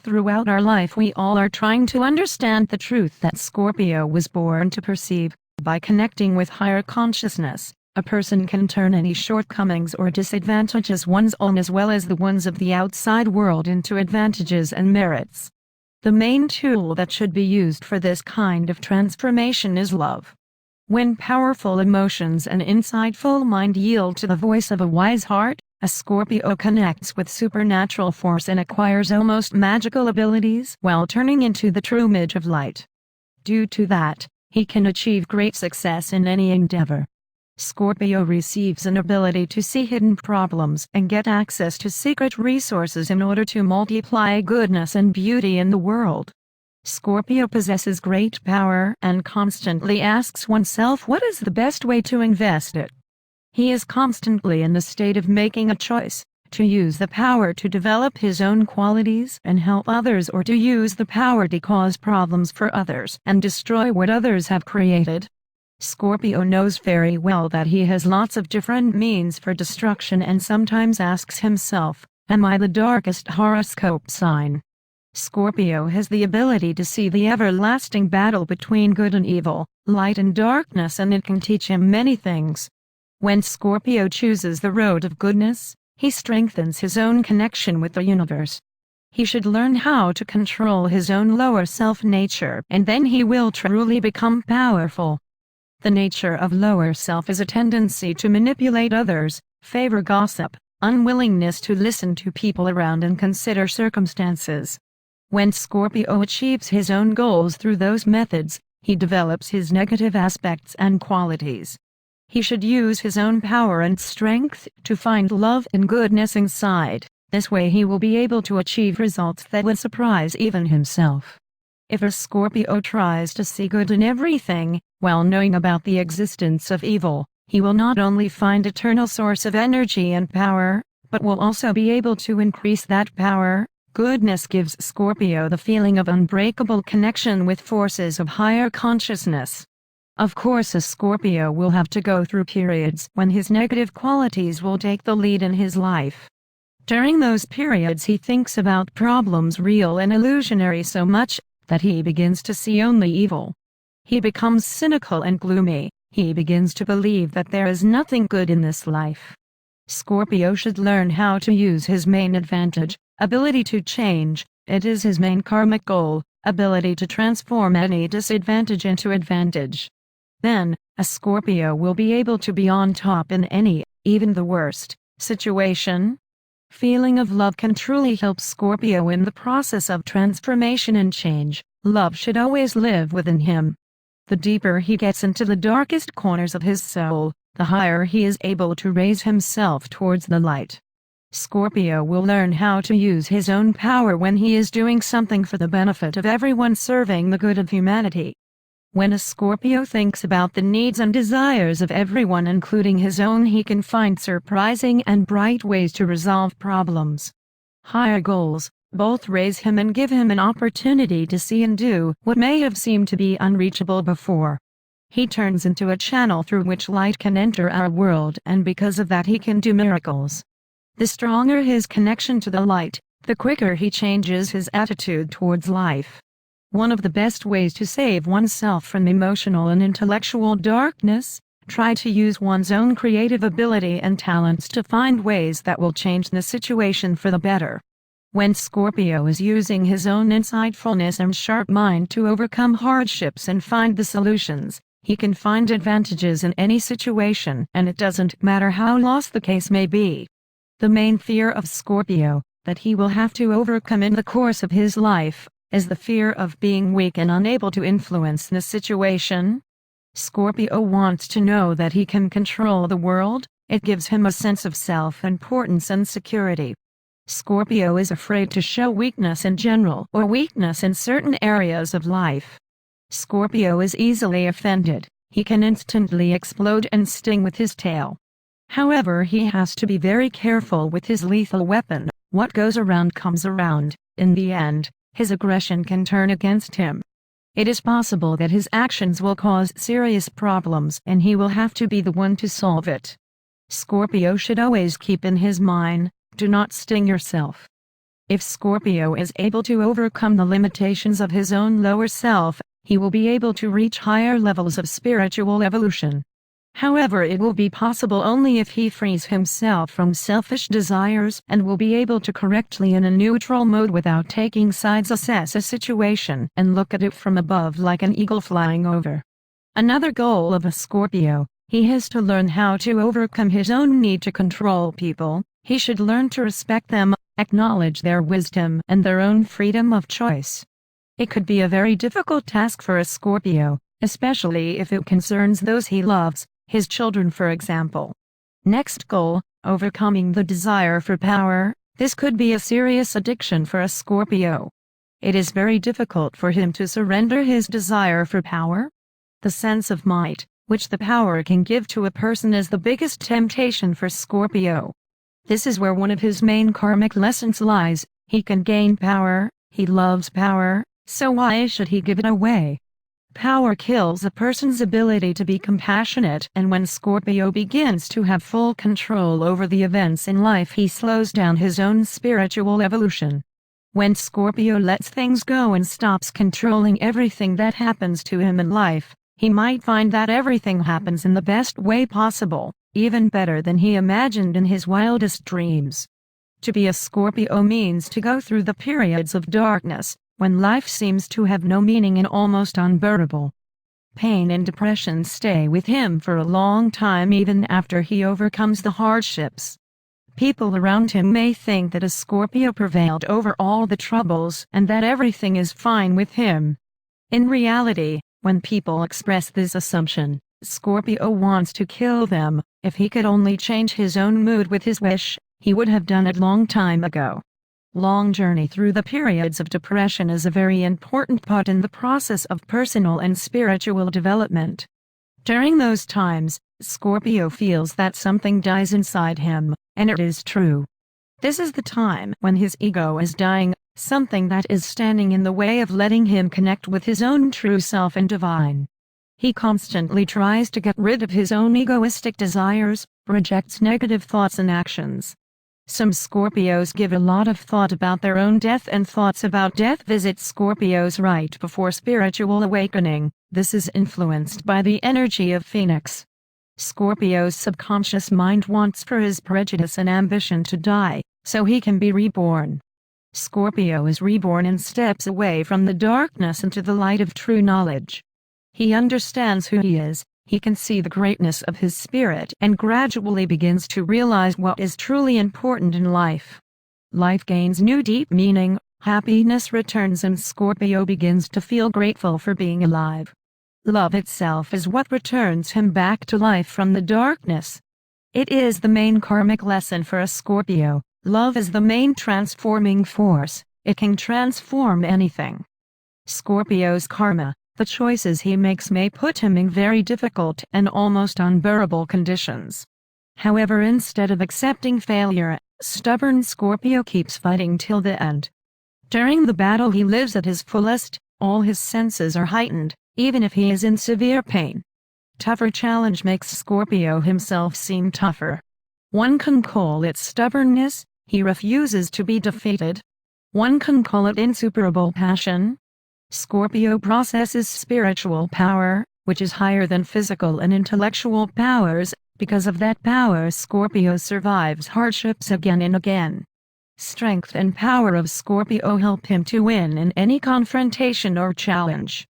Throughout our life we all are trying to understand the truth that Scorpio was born to perceive. By connecting with higher consciousness, a person can turn any shortcomings or disadvantages one's own as well as the ones of the outside world into advantages and merits. The main tool that should be used for this kind of transformation is love. When powerful emotions and insightful mind yield to the voice of a wise heart, a Scorpio connects with supernatural force and acquires almost magical abilities while turning into the true image of light. Due to that, he can achieve great success in any endeavor. Scorpio receives an ability to see hidden problems and get access to secret resources in order to multiply goodness and beauty in the world. Scorpio possesses great power and constantly asks oneself what is the best way to invest it. He is constantly in the state of making a choice, to use the power to develop his own qualities and help others, or to use the power to cause problems for others and destroy what others have created. Scorpio knows very well that he has lots of different means for destruction and sometimes asks himself, am I the darkest horoscope sign? Scorpio has the ability to see the everlasting battle between good and evil, light and darkness, and it can teach him many things. When Scorpio chooses the road of goodness, he strengthens his own connection with the universe. He should learn how to control his own lower self-nature, and then he will truly become powerful. The nature of lower self is a tendency to manipulate others, favor gossip, unwillingness to listen to people around and consider circumstances. When Scorpio achieves his own goals through those methods, he develops his negative aspects and qualities. He should use his own power and strength to find love and goodness inside. This way he will be able to achieve results that will surprise even himself. If a Scorpio tries to see good in everything, while knowing about the existence of evil, he will not only find eternal source of energy and power, but will also be able to increase that power. Goodness gives Scorpio the feeling of unbreakable connection with forces of higher consciousness. Of course, a Scorpio will have to go through periods when his negative qualities will take the lead in his life. During those periods he thinks about problems real and illusionary so much that he begins to see only evil. He becomes cynical and gloomy. He begins to believe that there is nothing good in this life. Scorpio should learn how to use his main advantage, ability to change. It is his main karmic goal, ability to transform any disadvantage into advantage. Then, a Scorpio will be able to be on top in any, even the worst, situation. Feeling of love can truly help Scorpio in the process of transformation and change. Love should always live within him. The deeper he gets into the darkest corners of his soul, the higher he is able to raise himself towards the light. Scorpio will learn how to use his own power when he is doing something for the benefit of everyone, serving the good of humanity. When a Scorpio thinks about the needs and desires of everyone including his own, he can find surprising and bright ways to resolve problems. Higher goals both raise him and give him an opportunity to see and do what may have seemed to be unreachable before. He turns into a channel through which light can enter our world, and because of that he can do miracles. The stronger his connection to the light, the quicker he changes his attitude towards life. One of the best ways to save oneself from emotional and intellectual darkness, try to use one's own creative ability and talents to find ways that will change the situation for the better. When Scorpio is using his own insightfulness and sharp mind to overcome hardships and find the solutions, he can find advantages in any situation, and it doesn't matter how lost the case may be. The main fear of Scorpio, that he will have to overcome in the course of his life, is the fear of being weak and unable to influence the situation. Scorpio wants to know that he can control the world. It gives him a sense of self-importance and security. Scorpio is afraid to show weakness in general or weakness in certain areas of life. Scorpio is easily offended. He can instantly explode and sting with his tail. However, he has to be very careful with his lethal weapon. What goes around comes around. In the end, his aggression can turn against him. It is possible that his actions will cause serious problems and he will have to be the one to solve it. Scorpio should always keep in his mind, do not sting yourself. If Scorpio is able to overcome the limitations of his own lower self, he will be able to reach higher levels of spiritual evolution. However, it will be possible only if he frees himself from selfish desires and will be able to correctly in a neutral mode without taking sides assess a situation and look at it from above like an eagle flying over. Another goal of a Scorpio, he has to learn how to overcome his own need to control people. He should learn to respect them, acknowledge their wisdom and their own freedom of choice. It could be a very difficult task for a Scorpio, especially if it concerns those he loves, his children for example. Next goal, overcoming the desire for power. This could be a serious addiction for a Scorpio. It is very difficult for him to surrender his desire for power. The sense of might, which the power can give to a person, is the biggest temptation for Scorpio. This is where one of his main karmic lessons lies. He can gain power, he loves power, so why should he give it away? Power kills a person's ability to be compassionate, and when Scorpio begins to have full control over the events in life, he slows down his own spiritual evolution. When Scorpio lets things go and stops controlling everything that happens to him in life, he might find that everything happens in the best way possible, even better than he imagined in his wildest dreams. To be a Scorpio means to go through the periods of darkness, when life seems to have no meaning and almost unbearable. Pain and depression stay with him for a long time even after he overcomes the hardships. People around him may think that a Scorpio prevailed over all the troubles and that everything is fine with him. In reality, when people express this assumption, Scorpio wants to kill them. If he could only change his own mood with his wish, he would have done it long time ago. Long journey through the periods of depression is a very important part in the process of personal and spiritual development. During those times, Scorpio feels that something dies inside him, and it is true. This is the time when his ego is dying, something that is standing in the way of letting him connect with his own true self and divine. He constantly tries to get rid of his own egoistic desires, rejects negative thoughts and actions. Some Scorpios give a lot of thought about their own death, and thoughts about death visit Scorpios right before spiritual awakening. This is influenced by the energy of Phoenix. Scorpio's subconscious mind wants for his prejudice and ambition to die, so he can be reborn. Scorpio is reborn and steps away from the darkness into the light of true knowledge. He understands who he is, he can see the greatness of his spirit and gradually begins to realize what is truly important in life. Life gains new deep meaning, happiness returns, and Scorpio begins to feel grateful for being alive. Love itself is what returns him back to life from the darkness. It is the main karmic lesson for a Scorpio. Love is the main transforming force. It can transform anything. Scorpio's karma, the choices he makes, may put him in very difficult and almost unbearable conditions. However, instead of accepting failure, stubborn Scorpio keeps fighting till the end. During the battle he lives at his fullest, all his senses are heightened, even if he is in severe pain. Tougher challenge makes Scorpio himself seem tougher. One can call it stubbornness. He refuses to be defeated. One can call it insuperable passion. Scorpio possesses spiritual power, which is higher than physical and intellectual powers. Because of that power, Scorpio survives hardships again and again. Strength and power of Scorpio help him to win in any confrontation or challenge.